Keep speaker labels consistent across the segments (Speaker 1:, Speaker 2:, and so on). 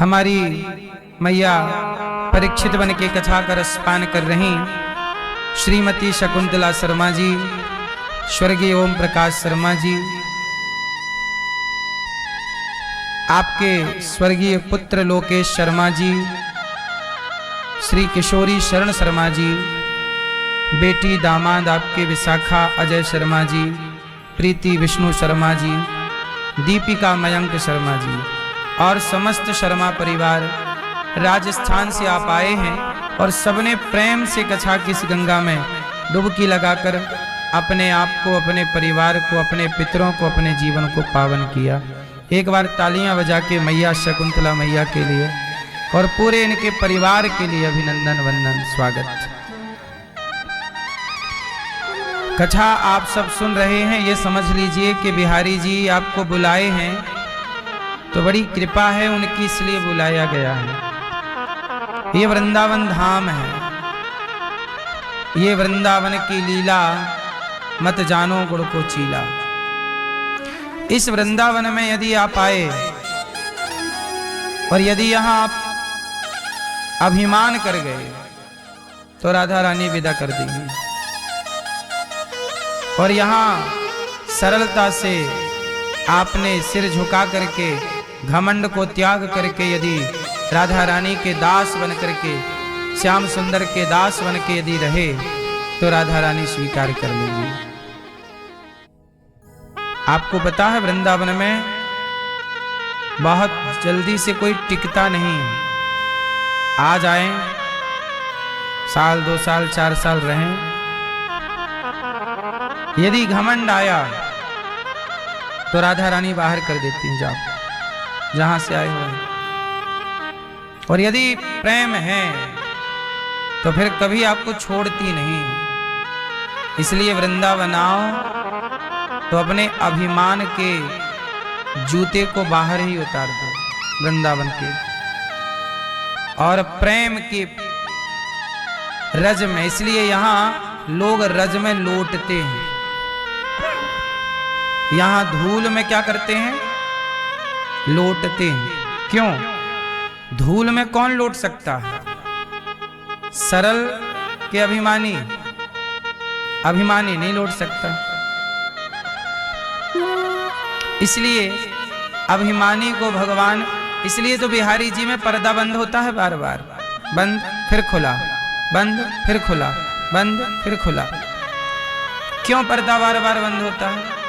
Speaker 1: हमारी मैया परीक्षित बन के कथा का रसपान कर रही श्रीमती शकुंतला शर्मा जी, स्वर्गीय ओम प्रकाश शर्मा जी, आपके स्वर्गीय पुत्र लोकेश शर्मा जी, श्री किशोरी शरण शर्मा जी, बेटी दामाद आपके विशाखा अजय शर्मा जी, प्रीति विष्णु शर्मा जी, दीपिका मयंक शर्मा जी और समस्त शर्मा परिवार राजस्थान से आप आए हैं और सबने प्रेम से कथा की इस गंगा में डुबकी लगाकर अपने आप को, अपने परिवार को, अपने पितरों को, अपने जीवन को पावन किया। एक बार तालियां बजा के मैया शकुंतला मैया के लिए और पूरे इनके परिवार के लिए अभिनंदन वंदन स्वागत। कथा आप सब सुन रहे हैं, ये समझ लीजिए कि बिहारी जी आपको बुलाए हैं तो बड़ी कृपा है उनकी, इसलिए बुलाया गया है। ये वृंदावन धाम है, ये वृंदावन की लीला मत जानो गुड़ को चीला। इस वृंदावन में यदि आप आए और यदि यहां आप अभिमान कर गए तो राधा रानी विदा कर देंगी, और यहां सरलता से आपने सिर झुका करके घमंड को त्याग करके यदि राधा रानी के दास बन करके, श्याम सुंदर के दास बन के यदि रहे तो राधा रानी स्वीकार कर लेंगी। आपको पता है वृंदावन में बहुत जल्दी से कोई टिकता नहीं है। आ जाएं, साल 2 साल 4 साल रहें, यदि घमंड आया तो राधा रानी बाहर कर देती हैं, जाओ जहां से आए हुए हैं। और यदि प्रेम है तो फिर कभी आपको छोड़ती नहीं। इसलिए वृंदावन आओ तो अपने अभिमान के जूते को बाहर ही उतार दो वृंदावन के, और प्रेम के रज में, इसलिए यहां लोग रज में लौटते हैं। यहां धूल में क्या करते हैं? लौटते हैं। क्यों? धूल में कौन लौट सकता है? सरल के अभिमानी, अभिमानी नहीं लौट सकता। इसलिए अभिमानी को भगवान, इसलिए तो बिहारी जी में पर्दा बंद होता है, बार बार बंद फिर खुला, बंद फिर खुला, बंद फिर खुला। क्यों पर्दा बार बार बंद होता है?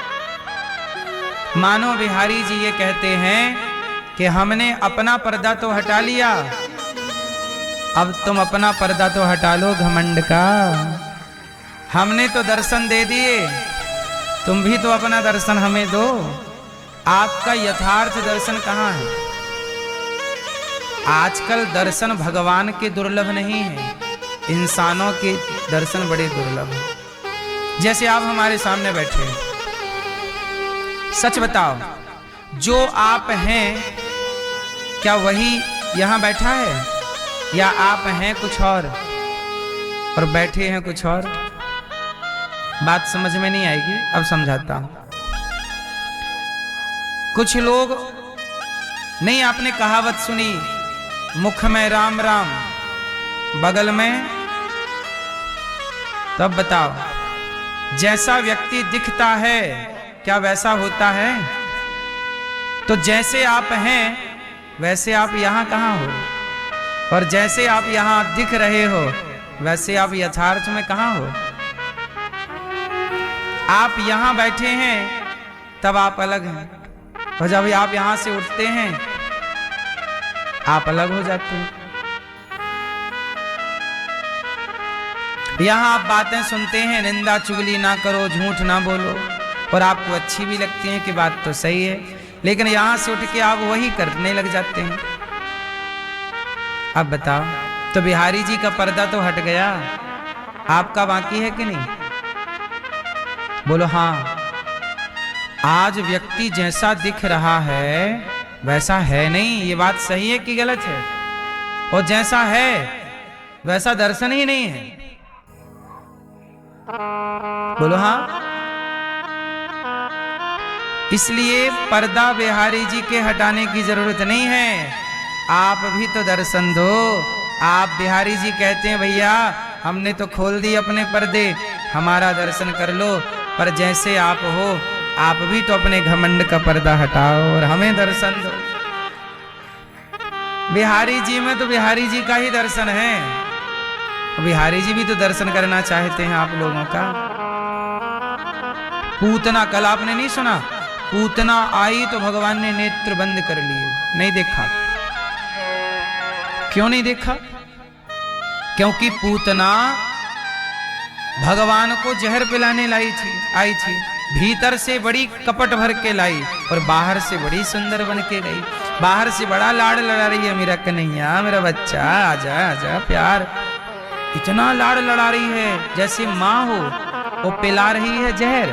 Speaker 1: मानो बिहारी जी ये कहते हैं कि हमने अपना पर्दा तो हटा लिया, अब तुम अपना पर्दा तो हटा लो घमंड का। हमने तो दर्शन दे दिए, तुम भी तो अपना दर्शन हमें दो। आपका यथार्थ दर्शन कहाँ है? आजकल दर्शन भगवान के दुर्लभ नहीं है, इंसानों के दर्शन बड़े दुर्लभ हैं। जैसे आप हमारे सामने बैठे हैं, सच बताओ, जो आप हैं क्या वही यहां बैठा है, या आप हैं कुछ और बैठे हैं कुछ और? बात समझ में नहीं आएगी, अब समझाता हूं। कुछ लोग नहीं, आपने कहावत सुनी, मुख में राम राम बगल में, तब बताओ जैसा व्यक्ति दिखता है क्या वैसा होता है? तो जैसे आप हैं वैसे आप यहां कहां हो, और जैसे आप यहां दिख रहे हो वैसे आप यथार्थ में कहां हो? आप यहां बैठे हैं तब आप अलग हैं, और जब आप यहां से उठते हैं आप अलग हो जाते हैं। यहां आप बातें सुनते हैं, निंदा चुगली ना करो, झूठ ना बोलो, और आपको अच्छी भी लगती है कि बात तो सही है, लेकिन यहां से उठ के आप वही करने लग जाते हैं। अब बताओ, तो बिहारी जी का पर्दा तो हट गया, आपका बाकी है कि नहीं? बोलो हाँ। आज व्यक्ति जैसा दिख रहा है वैसा है नहीं, ये बात सही है कि गलत है? और जैसा है वैसा दर्शन ही नहीं है। बोलो हाँ। इसलिए पर्दा बिहारी जी के हटाने की जरूरत नहीं है, आप भी तो दर्शन दो। आप बिहारी जी कहते हैं भैया हमने तो खोल दी अपने पर्दे, हमारा दर्शन कर लो। पर जैसे आप हो, आप भी तो अपने घमंड का पर्दा हटाओ और हमें दर्शन दो। बिहारी जी में तो बिहारी जी का ही दर्शन है। बिहारी जी भी तो दर्शन करना चाहते हैं आप लोगों का। पूतना, कल आपने नहीं सुना, पूतना आई तो भगवान ने नेत्र बंद कर लिए, नहीं देखा। क्यों नहीं देखा? क्योंकि पूतना भगवान को जहर पिलाने आई थी। भीतर से बड़ी कपट भर के लाई और बाहर से बड़ी सुंदर बन के गई। बाहर से बड़ा लाड़ लड़ा रही है, मेरा कन्हैया, मेरा बच्चा, आजा आजा प्यार। इतना लाड़ लड़ा रही है जैसे माँ हो, वो पिला रही है जहर,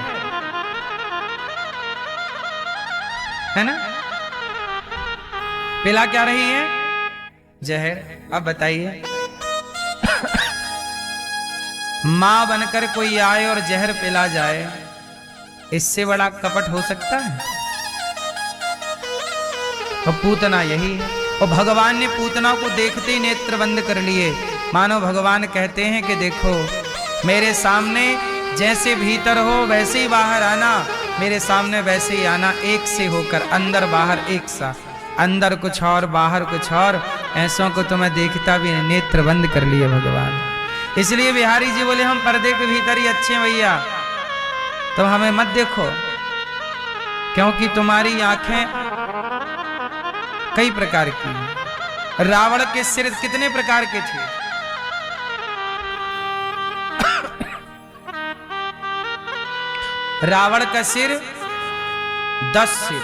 Speaker 1: है ना? पिला क्या रही है? जहर। अब बताइए, मां बनकर कोई आए और जहर पिला जाए, इससे बड़ा कपट हो सकता है? और पूतना यही है। और भगवान ने पूतना को देखते ही नेत्र बंद कर लिए। मानो भगवान कहते हैं कि देखो, मेरे सामने जैसे भीतर हो वैसे ही बाहर आना, मेरे सामने वैसे ही आना, एक से होकर, अंदर बाहर एक सा। अंदर कुछ और बाहर कुछ और, ऐसों को तो मैं देखता भी नहीं। नेत्र बंद कर लिए भगवान। इसलिए बिहारी जी बोले हम पर्दे के भीतर ही अच्छे हैं भैया, तो हमें मत देखो, क्योंकि तुम्हारी आंखें कई प्रकार की हैं। रावण के सिर कितने प्रकार के थे? रावण का सिर 10 सिर।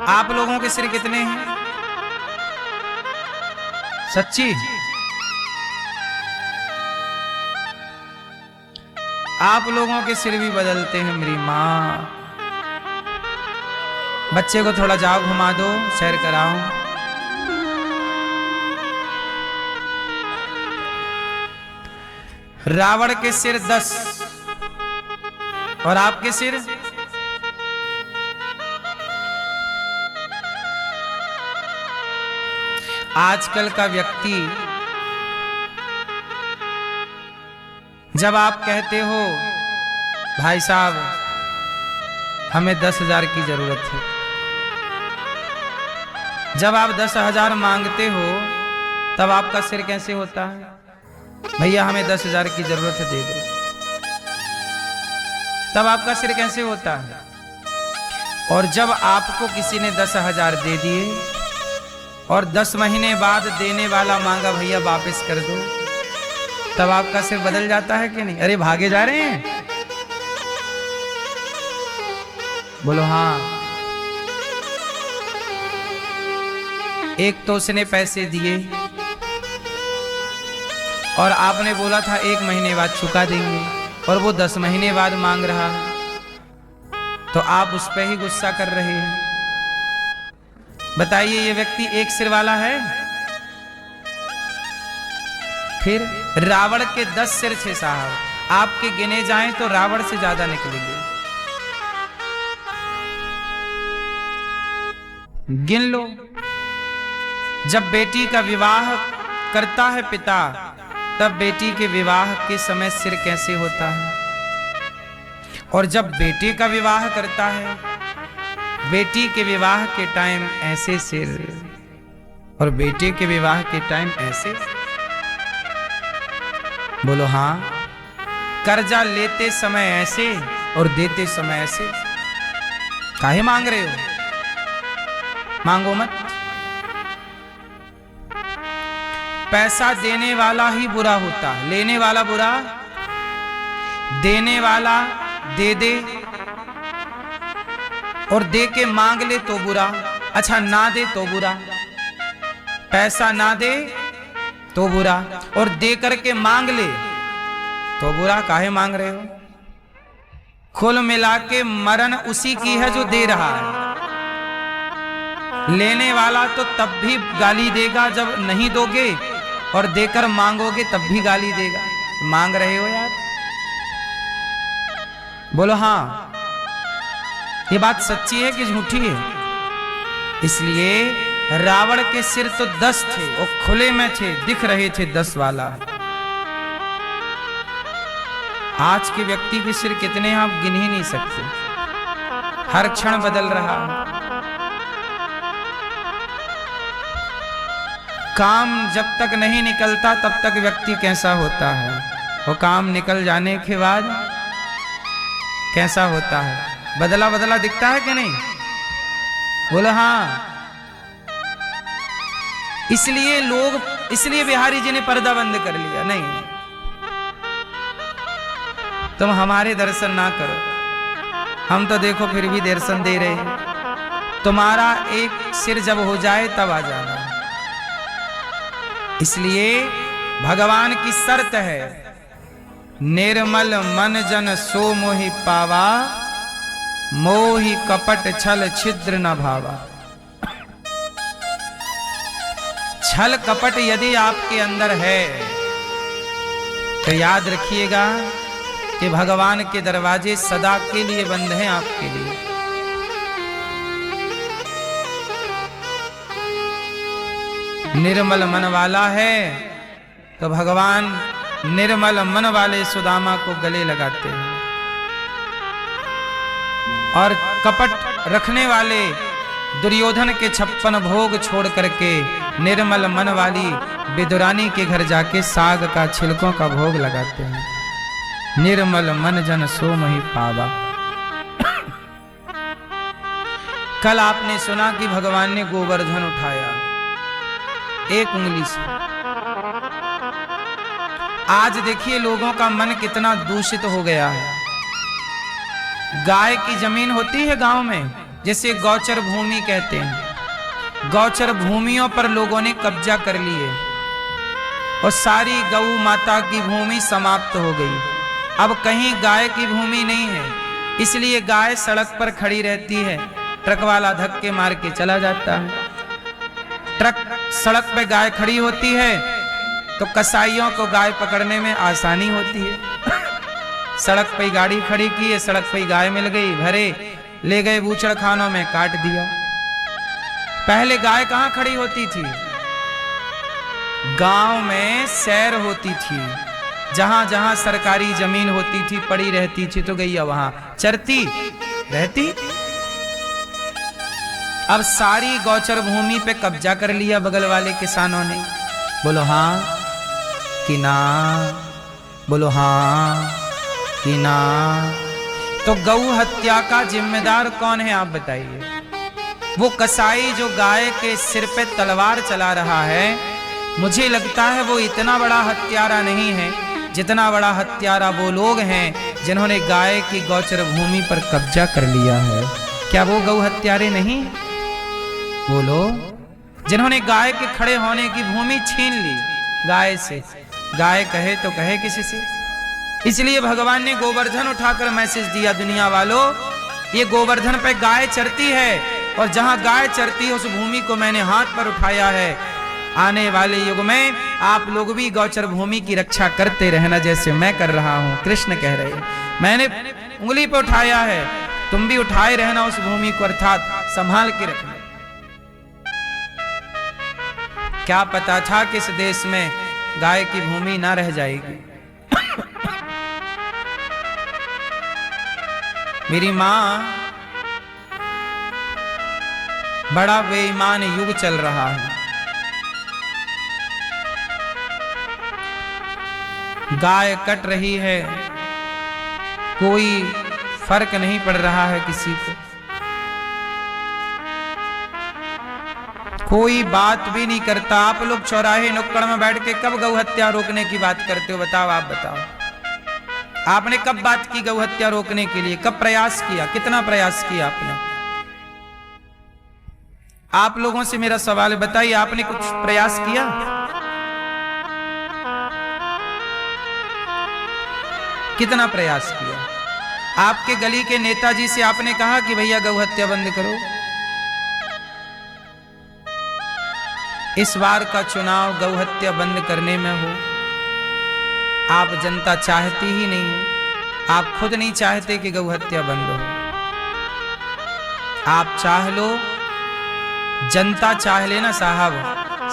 Speaker 1: आप लोगों के सिर कितने हैं? सच्ची? आप लोगों के सिर भी बदलते हैं मेरी माँ। बच्चे को थोड़ा जाओ घुमा दो, सैर कराओ। रावण के सिर 10 और आपके सिर? आजकल का व्यक्ति, जब आप कहते हो भाई साहब हमें 10,000 की जरूरत है, जब आप 10,000 मांगते हो, तब आपका सिर कैसे होता है? भैया हमें 10,000 की जरूरत है, दे दो। तब आपका सिर कैसे होता है? और जब आपको किसी ने 10,000 दे दिए और 10 महीने बाद देने वाला मांगा भैया वापस कर दो, तब आपका सिर बदल जाता है कि नहीं? अरे भागे जा रहे हैं? बोलो हाँ। एक तो उसने पैसे दिए और आपने बोला था 1 महीने बाद चुका देंगे, और वो 10 महीने बाद मांग रहा है, तो आप उस पर ही गुस्सा कर रहे हैं। बताइए ये व्यक्ति एक सिर वाला है? फिर रावण के 10 सिर थे साहब, आपके गिने जाएं तो रावण से ज्यादा निकलेंगे। गिन लो। जब बेटी का विवाह करता है पिता, तब बेटी के विवाह के समय सिर कैसे होता है? और जब बेटे का विवाह करता है, बेटी के विवाह के टाइम ऐसे सिर, और बेटे के विवाह के टाइम ऐसे। बोलो हाँ। कर्जा लेते समय ऐसे और देते समय ऐसे। काहे मांग रहे हो? मांगो मत। पैसा देने वाला ही बुरा होता है, लेने वाला बुरा। देने वाला दे दे और दे के मांग ले तो बुरा। अच्छा ना दे तो बुरा, पैसा ना दे तो बुरा, और दे करके मांग ले तो बुरा। काहे मांग रहे हो? कुल मिला के मरण उसी की है जो दे रहा है। लेने वाला तो तब भी गाली देगा जब नहीं दोगे, और देकर मांगोगे तब भी गाली देगा। मांग रहे हो यार? बोलो हाँ। ये बात सच्ची है कि झूठी है? इसलिए रावण के सिर तो 10 थे, वो खुले में थे, दिख रहे थे 10 वाला। आज के व्यक्ति के सिर कितने आप गिन ही नहीं सकते, हर क्षण बदल रहा है। काम जब तक नहीं निकलता तब तक व्यक्ति कैसा होता है, वो काम निकल जाने के बाद कैसा होता है, बदला बदला दिखता है कि नहीं? बोलो हाँ। इसलिए बिहारी जी ने पर्दा बंद कर लिया। नहीं, तुम हमारे दर्शन ना करो, हम तो देखो फिर भी दर्शन दे रहे हैं। तुम्हारा एक सिर जब हो जाए तब आ जाना। इसलिए भगवान की शर्त है, निर्मल मन जन सो मोहि पावा, मोहि कपट छल छिद्र न भावा। छल कपट यदि आपके अंदर है तो याद रखिएगा कि भगवान के दरवाजे सदा के लिए बंद हैं आपके लिए। निर्मल मन वाला है तो भगवान निर्मल मन वाले सुदामा को गले लगाते हैं, और कपट रखने वाले दुर्योधन के 56 भोग छोड़ करके निर्मल मन वाली विदुरानी के घर जाके साग का छिलकों का भोग लगाते हैं। निर्मल मन जन सो मोहि पावा। कल आपने सुना कि भगवान ने गोवर्धन उठाया 1 उंगली से। आज देखिए लोगों का मन कितना दूषित हो गया है। गाय की जमीन होती है गांव में, जिसे गौचर भूमि कहते हैं, गौचर भूमियों पर लोगों ने कब्जा कर लिए और सारी गौ माता की भूमि समाप्त हो गई। अब कहीं गाय की भूमि नहीं है, इसलिए गाय सड़क पर खड़ी रहती है, ट्रक वाला धक्के मार के चला जाता है। ट्रक सड़क पे गाय खड़ी होती है तो कसाईयों को गाय पकड़ने में आसानी होती है। सड़क पे गाड़ी खड़ी की है, सड़क पे गाय मिल गई, भरे ले गए बूचड़ खानों में, काट दिया। पहले गाय कहां खड़ी होती थी? गांव में सैर होती थी, जहां जहां सरकारी जमीन होती थी पड़ी रहती थी तो गैया वहां चरती रहती। अब सारी गौचर भूमि पे कब्जा कर लिया बगल वाले किसानों ने। बोलो हाँ कि ना? बोलो हाँ कि ना? तो गौ हत्या का जिम्मेदार कौन है आप बताइए? वो कसाई जो गाय के सिर पे तलवार चला रहा है, मुझे लगता है वो इतना बड़ा हत्यारा नहीं है जितना बड़ा हत्यारा वो लोग हैं जिन्होंने गाय की गौचर भूमि पर कब्जा कर लिया है। क्या वो गौ हत्यारे नहीं? बोलो, जिन्होंने गाय के खड़े होने की भूमि छीन ली गाय से। गाय कहे तो कहे किसी से। इसलिए भगवान ने गोवर्धन उठाकर मैसेज दिया, दुनिया वालों, ये गोवर्धन पे गाय चरती है और जहां गाय चरती है उस भूमि को मैंने हाथ पर उठाया है। आने वाले युग में आप लोग भी गौचर भूमि की रक्षा करते रहना जैसे मैं कर रहा हूं। कृष्ण कह रहे हैं, मैंने उंगली पे उठाया है, तुम भी उठाए रहना उस भूमि को, अर्थात संभाल के रखना। क्या पता था कि इस देश में गाय की भूमि ना रह जाएगी। मेरी मां, बड़ा बेईमान युग चल रहा है। गाय कट रही है, कोई फर्क नहीं पड़ रहा है किसी को, कोई बात भी नहीं करता। आप लोग चौराहे नुक्कड़ में बैठ के कब गौ हत्या रोकने की बात करते हो? बताओ, आप बताओ, आपने कब बात की गौ हत्या रोकने के लिए? कब प्रयास किया? कितना प्रयास किया आपने? आप लोगों से मेरा सवाल है, बताइए, आपने कुछ प्रयास किया? कितना प्रयास किया? आपके गली के नेताजी से आपने कहा कि भैया गौ हत्या बंद करो? इस बार का चुनाव गौ हत्या बंद करने में हो। आप जनता चाहती ही नहीं है, आप खुद नहीं चाहते कि गौ हत्या बंद हो। आप चाह लो जनता चाह लेना साहब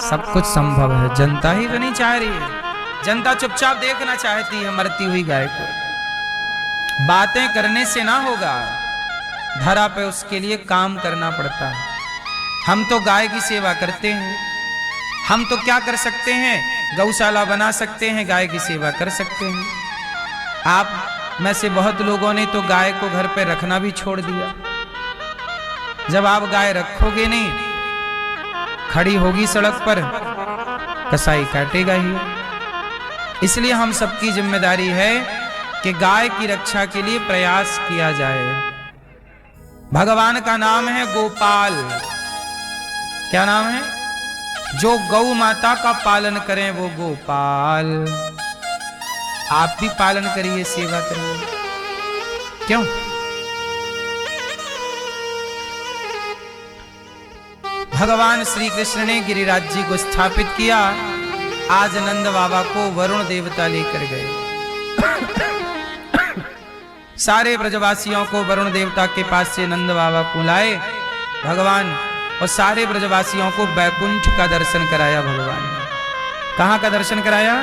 Speaker 1: सब कुछ संभव है, जनता ही तो नहीं चाह रही है। जनता चुपचाप देखना चाहती है मरती हुई गाय को। बातें करने से ना होगा, धरा पे उसके लिए काम करना पड़ता है। हम तो गाय की सेवा करते हैं, हम तो क्या कर सकते हैं, गौशाला बना सकते हैं, गाय की सेवा कर सकते हैं। आप में से बहुत लोगों ने तो गाय को घर पे रखना भी छोड़ दिया। जब आप गाय रखोगे नहीं, खड़ी होगी सड़क पर, कसाई काटेगा ही। इसलिए हम सबकी जिम्मेदारी है कि गाय की रक्षा के लिए प्रयास किया जाए। भगवान का नाम है गोपाल। क्या नाम है? जो गौ माता का पालन करें वो गोपाल। आप भी पालन करिए, सेवा करिए। क्यों? भगवान श्री कृष्ण ने गिरिराज जी को स्थापित किया। आज नंद बाबा को वरुण देवता लेकर गए। सारे ब्रजवासियों को वरुण देवता के पास से नंद बाबा को लाए भगवान, और सारे ब्रजवासियों को बैकुंठ का दर्शन कराया भगवान ने। कहां का दर्शन कराया?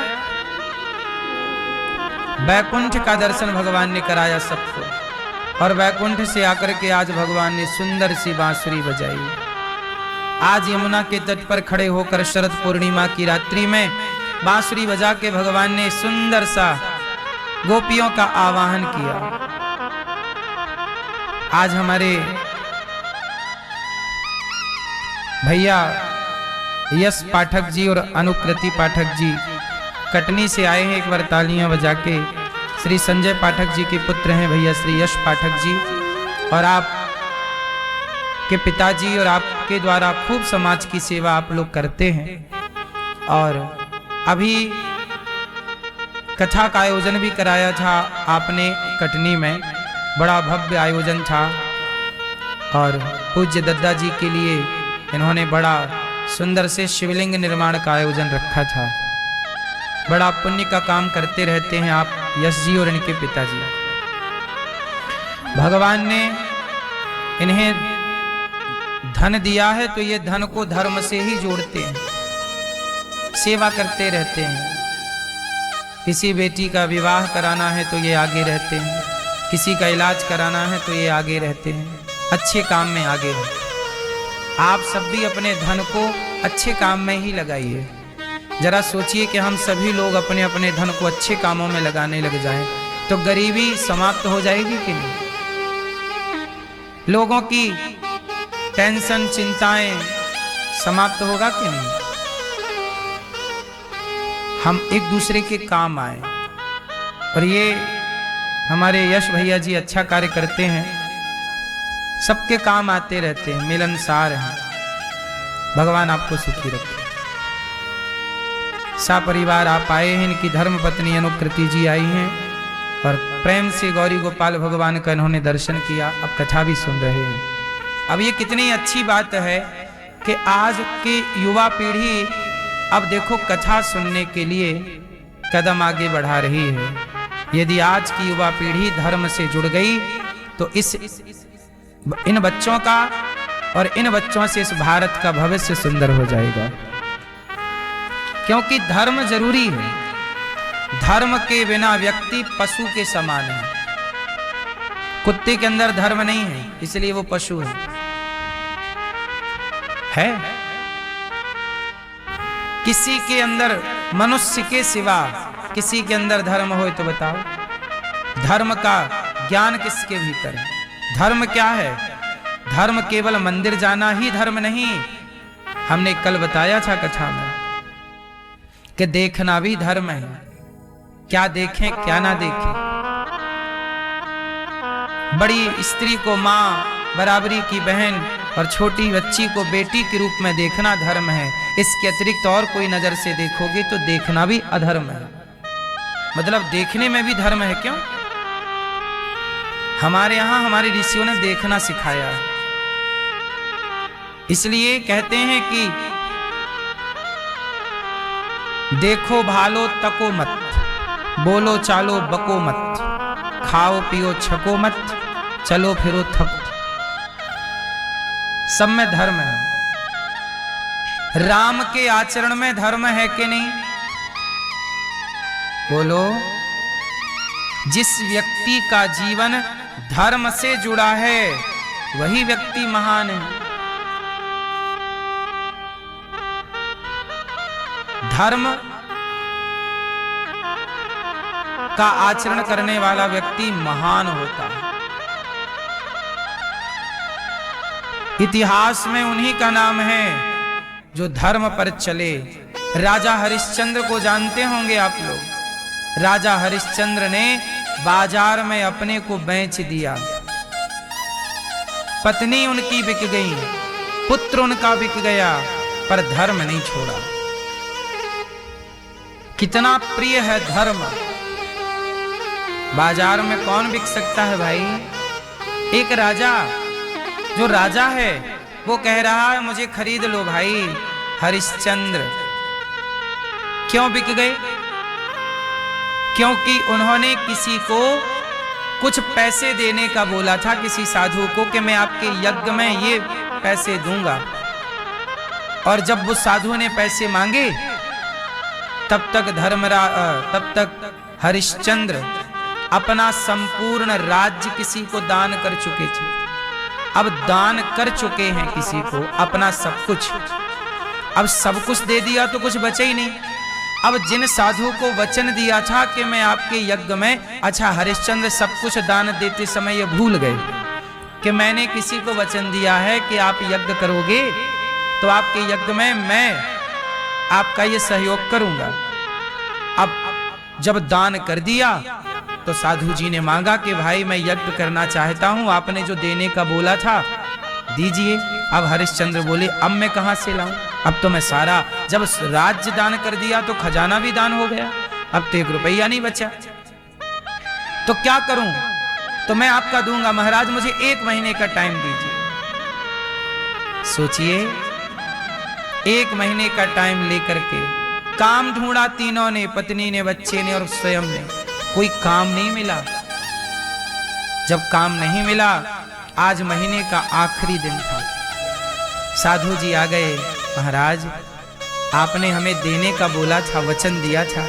Speaker 1: बैकुंठ का दर्शन भगवान ने कराया सबको। और बैकुंठ से आकर के आज भगवान ने सुंदर सी बांसुरी बजाई। आज यमुना के तट पर खड़े होकर शरद पूर्णिमा की रात्रि में बांसुरी बजा के भगवान ने सुंदर सा गोपियों का आवाहन किया। आज हमारे भैया यश पाठक जी और अनुकृति पाठक जी कटनी से आए हैं। एक बार तालियां बजा के। श्री संजय पाठक जी के पुत्र हैं भैया श्री यश पाठक जी, और आप के पिताजी और आपके द्वारा खूब समाज की सेवा आप लोग करते हैं। और अभी कथा का आयोजन भी कराया था आपने कटनी में, बड़ा भव्य आयोजन था। और पूज्य दद्दा जी के लिए इन्होंने बड़ा सुंदर से शिवलिंग निर्माण का आयोजन रखा था। बड़ा पुण्य का काम करते रहते हैं आप यश जी और इनके पिताजी। भगवान ने इन्हें धन दिया है तो ये धन को धर्म से ही जोड़ते हैं, सेवा करते रहते हैं। किसी बेटी का विवाह कराना है तो ये आगे रहते हैं, किसी का इलाज कराना है तो ये आगे रहते हैं, अच्छे काम में आगे हैं। आप सब भी अपने धन को अच्छे काम में ही लगाइए। जरा सोचिए कि हम सभी लोग अपने अपने धन को अच्छे कामों में लगाने लग जाएं तो गरीबी समाप्त हो जाएगी कि नहीं? लोगों की टेंशन चिंताएं समाप्त होगा कि नहीं? हम एक दूसरे के काम आए। और ये हमारे यश भैया जी अच्छा कार्य करते हैं, सबके काम आते रहते हैं, मिलनसार हैं। भगवान आपको सुखी रखे। सा परिवार आप आए हैं, इनकी धर्म पत्नी अनुकृति जी आई हैं और प्रेम से गौरी गोपाल भगवान का इन्होंने दर्शन किया। अब कथा भी सुन रहे हैं। अब ये कितनी अच्छी बात है कि आज की युवा पीढ़ी अब देखो कथा सुनने के लिए कदम आगे बढ़ा रही है। यदि आज की युवा पीढ़ी धर्म से जुड़ गई तो इन बच्चों का और इन बच्चों से इस भारत का भविष्य सुंदर हो जाएगा। क्योंकि धर्म जरूरी है। धर्म के बिना व्यक्ति पशु के समान है। कुत्ते के अंदर धर्म नहीं है, इसलिए वो पशु है। किसी के अंदर मनुष्य के सिवा किसी के अंदर धर्म हो तो बताओ। धर्म का ज्ञान किसके भीतर है? धर्म क्या है? धर्म केवल मंदिर जाना ही धर्म नहीं। हमने कल बताया था कथा में कि देखना भी धर्म है। क्या देखें क्या ना देखें। बड़ी स्त्री को मां, बराबरी की बहन और छोटी बच्ची को बेटी के रूप में देखना धर्म है। इसके अतिरिक्त और कोई नजर से देखोगे तो देखना भी अधर्म है। मतलब देखने में भी धर्म है। क्यों? हमारे यहां हमारे ऋषियों ने देखना सिखाया है। इसलिए कहते हैं कि देखो भालो तको मत, बोलो चालो बको मत, खाओ पियो छको मत, चलो फिरो थको। सब में धर्म है। राम के आचरण में धर्म है कि नहीं? बोलो। जिस व्यक्ति का जीवन धर्म से जुड़ा है वही व्यक्ति महान है। धर्म का आचरण करने वाला व्यक्ति महान होता है। इतिहास में उन्हीं का नाम है जो धर्म पर चले। राजा हरिश्चंद्र को जानते होंगे आप लोग। राजा हरिश्चंद्र ने बाजार में अपने को बेच दिया। पत्नी उनकी बिक गई, पुत्र उनका बिक गया, पर धर्म नहीं छोड़ा। कितना प्रिय है धर्म। बाजार में कौन बिक सकता है भाई? एक राजा, जो राजा है वो कह रहा है मुझे खरीद लो भाई। हरिश्चंद्र क्यों बिक गए? क्योंकि उन्होंने किसी को कुछ पैसे देने का बोला था, किसी साधु को, कि मैं आपके यज्ञ में ये पैसे दूंगा। और जब वो साधु ने पैसे मांगे तब तक हरिश्चंद्र अपना संपूर्ण राज्य किसी को दान कर चुके थे। अब दान कर चुके हैं किसी को अपना सब कुछ। अब सब कुछ दे दिया तो कुछ बचे ही नहीं। अब जिन साधु को वचन दिया था कि मैं आपके यज्ञ में, अच्छा हरिश्चंद्र सब कुछ दान देते समय ये भूल गए कि मैंने किसी को वचन दिया है कि आप यज्ञ करोगे तो आपके यज्ञ में मैं आपका ये सहयोग करूंगा। अब जब दान कर दिया तो साधु जी ने मांगा कि भाई मैं यज्ञ करना चाहता हूं, आपने जो देने का बोला था दीजिए। अब हरिश्चंद्र बोले अब मैं कहां से लाऊं? अब तो मैं सारा, जब राज्य दान कर दिया तो खजाना भी दान हो गया, अब तो 1 रुपया नहीं बचा, तो क्या करूं? तो मैं आपका दूंगा महाराज, मुझे 1 महीने का टाइम दीजिए। सोचिए, 1 महीने का टाइम लेकर के काम ढूंढा तीनों ने, पत्नी ने, बच्चे ने और स्वयं ने, कोई काम नहीं मिला। जब काम नहीं मिला, आज महीने का आखिरी दिन था, साधु जी आ गए। महाराज आपने हमें देने का बोला था, वचन दिया था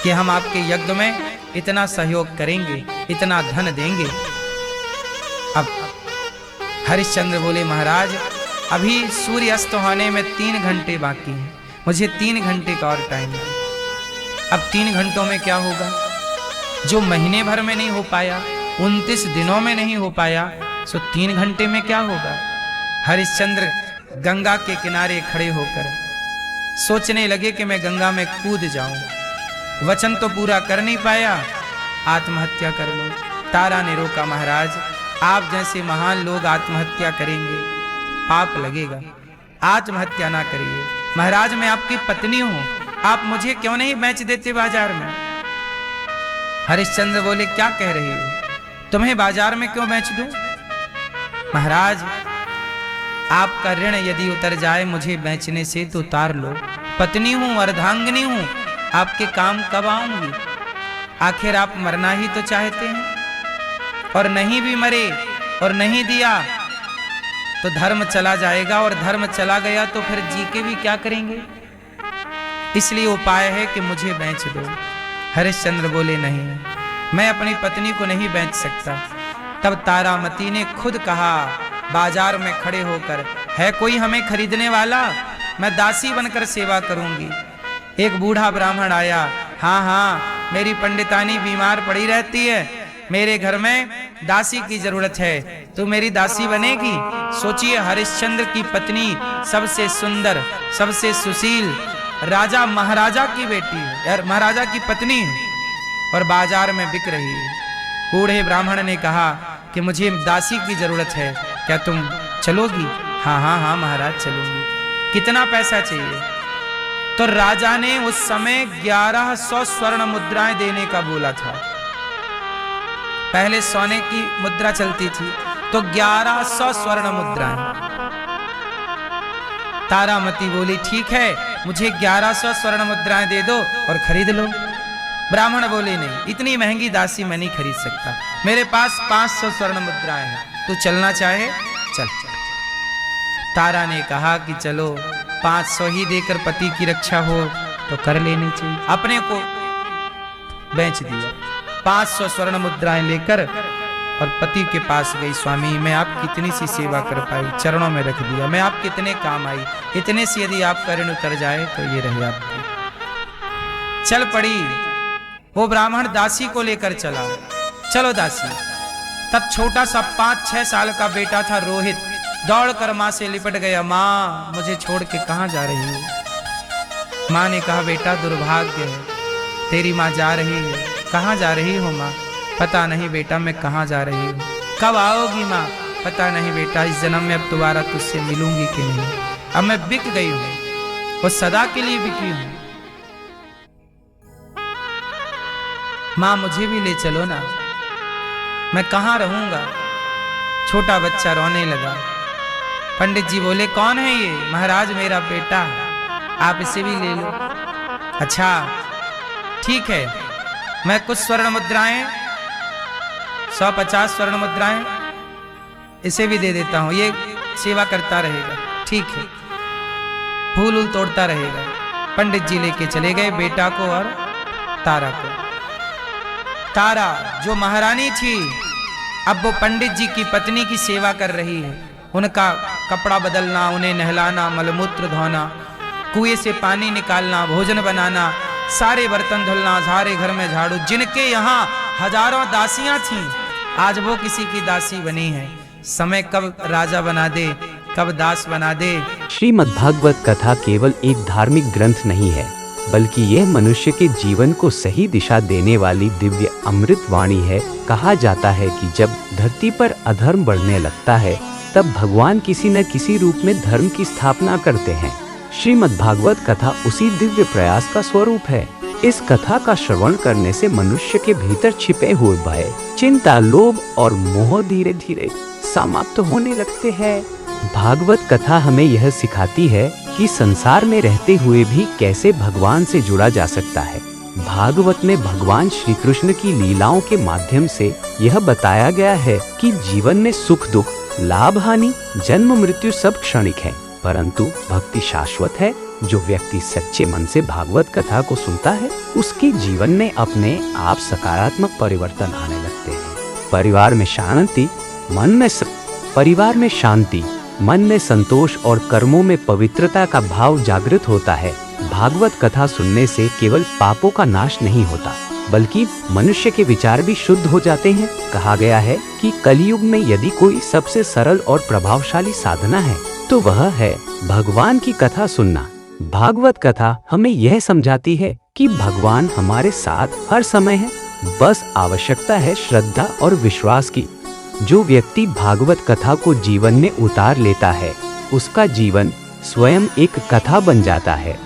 Speaker 1: कि हम आपके यज्ञ में इतना सहयोग करेंगे, इतना धन देंगे। अब हरिश्चंद्र बोले महाराज अभी सूर्य अस्त होने में 3 घंटे बाकी हैं, मुझे 3 घंटे का और टाइम है। अब 3 घंटों में क्या होगा? जो महीने भर में नहीं हो पाया, 29 दिनों में नहीं हो पाया, सो 3 घंटे में क्या होगा? हरिश्चंद्र गंगा के किनारे खड़े होकर सोचने लगे कि मैं गंगा में कूद जाऊं। वचन तो पूरा कर नहीं पाया, आत्महत्या कर लो। तारा ने रोका, महाराज आप जैसे महान लोग आत्महत्या करेंगे पाप लगेगा, आत्महत्या ना करिए। महाराज मैं आपकी पत्नी हूं, आप मुझे क्यों नहीं बेच देते बाजार में? हरिश्चंद्र बोले क्या कह रही हो, तुम्हें बाजार में क्यों बेच दूं? महाराज आपका ऋण यदि उतर जाए मुझे बेचने से तो उतार लो। पत्नी हूं, अर्धांगिनी हूं, आपके काम कब आऊंगी? आखिर आप मरना ही तो चाहते हैं, और नहीं भी मरे और नहीं दिया तो धर्म चला जाएगा, और धर्म चला गया तो फिर जी के भी क्या करेंगे? इसलिए उपाय है कि मुझे बेच दो। हरिश्चंद्र बोले नहीं, मैं अपनी पत्नी को नहीं बेच सकता। तब तारामती ने खुद कहा बाजार में खड़े होकर, है कोई हमें खरीदने वाला? मैं दासी बनकर सेवा करूंगी। एक बूढ़ा ब्राह्मण आया, हाँ हाँ मेरी पंडितानी बीमार पड़ी रहती है, मेरे घर में दासी की जरूरत है, तू मेरी दासी बनेगी? सोचिए हरिश्चंद्र की पत्नी सबसे सुंदर, सबसे सुशील, राजा महाराजा की बेटी है, महाराजा की पत्नी है, और बाजार में बिक रही है। बूढ़े ब्राह्मण ने कहा कि मुझे दासी की जरूरत है, क्या तुम चलोगी? हाँ हाँ हाँ महाराज चलूंगी। कितना पैसा चाहिए? तो राजा ने उस समय 1100 स्वर्ण मुद्राएं देने का बोला था। पहले सोने की मुद्रा चलती थी, तो 1100 स्वर्ण मुद्राएं। तारामती बोली ठीक है, मुझे 1100 स्वर्ण मुद्राएं दे दो और खरीद लो। ब्राह्मण बोले नहीं, इतनी महंगी दासी मैं नहीं खरीद सकता, मेरे पास 500 स्वर्ण मुद्राएं हैं, तू चलना चाहे चल। तारा ने कहा कि चलो, 500 ही देकर पति की रक्षा हो तो कर लेनी चाहिए। अपने को बेच दिया, 500 स्वर्ण मुद्राएं लेकर और पति के पास गई। स्वामी मैं आपकी इतनी सी सेवा कर पाई, चरणों में रख दिया, मैं आपके इतने काम आई, इतने से यदि आपका ऋण उतर जाए तो ये रहे आपकी। चल पड़ी, वो ब्राह्मण दासी को लेकर चला। चलो दासी। तब छोटा सा 5-6 साल का बेटा था रोहित, दौड़कर माँ से लिपट गया। माँ मुझे छोड़ के कहाँ जा रही हो? माँ ने कहा बेटा दुर्भाग्य है, तेरी माँ जा रही है। कहाँ जा रही हो माँ? पता नहीं बेटा मैं कहाँ जा रही हूँ। कब आओगी माँ? पता नहीं बेटा, इस जन्म में अब दोबारा तुझसे मिलूंगी कि नहीं। अब मैं बिक गई हूँ, वो सदा के लिए बिकी हूँ। माँ मुझे भी ले चलो ना, मैं कहाँ रहूंगा? छोटा बच्चा रोने लगा। पंडित जी बोले कौन है ये? महाराज मेरा बेटा, आप इसे भी ले लो। अच्छा ठीक है, मैं कुछ स्वर्ण मुद्राएं 150 स्वर्ण मुद्राएं इसे भी दे देता हूं, ये सेवा करता रहेगा। ठीक है, फूल उल तोड़ता रहेगा। पंडित जी लेके चले गए बेटा को और तारा को। तारा जो महारानी थी अब वो पंडित जी की पत्नी की सेवा कर रही है। उनका कपड़ा बदलना, उन्हें नहलाना, मलमूत्र धोना, कुएं से पानी निकालना, भोजन बनाना, सारे बर्तन धुलना, सारे घर में झाड़ू। जिनके यहाँ हजारों दासियां थीं आज वो किसी की दासी बनी है। समय कब राजा बना दे, कब दास बना दे।
Speaker 2: श्रीमद् भागवत कथा केवल एक धार्मिक ग्रंथ नहीं है, बल्कि यह मनुष्य के जीवन को सही दिशा देने वाली दिव्य अमृत वाणी है। कहा जाता है कि जब धरती पर अधर्म बढ़ने लगता है तब भगवान किसी न किसी रूप में धर्म की स्थापना करते हैं। श्रीमद् भागवत कथा उसी दिव्य प्रयास का स्वरूप है। इस कथा का श्रवण करने से मनुष्य के भीतर छिपे हुए भय, चिंता, लोभ और मोह धीरे धीरे समाप्त होने लगते हैं। भागवत कथा हमें यह सिखाती है कि संसार में रहते हुए भी कैसे भगवान से जुड़ा जा सकता है। भागवत में भगवान श्री कृष्ण की लीलाओं के माध्यम से यह बताया गया है कि जीवन में सुख दुख, लाभ हानि, जन्म मृत्यु सब क्षणिक है, परंतु भक्ति शाश्वत है। जो व्यक्ति सच्चे मन से भागवत कथा को सुनता है उसके जीवन में अपने आप सकारात्मक परिवर्तन आने लगते हैं। परिवार में शांति, मन में संतोष और कर्मों में पवित्रता का भाव जागृत होता है। भागवत कथा सुनने से केवल पापों का नाश नहीं होता, बल्कि मनुष्य के विचार भी शुद्ध हो जाते हैं। कहा गया है कि कलयुग में यदि कोई सबसे सरल और प्रभावशाली साधना है तो वह है भगवान की कथा सुनना। भागवत कथा हमें यह समझाती है कि भगवान हमारे साथ हर समय है, बस आवश्यकता है श्रद्धा और विश्वास की। जो व्यक्ति भागवत कथा को जीवन में उतार लेता है उसका जीवन स्वयं एक कथा बन जाता है।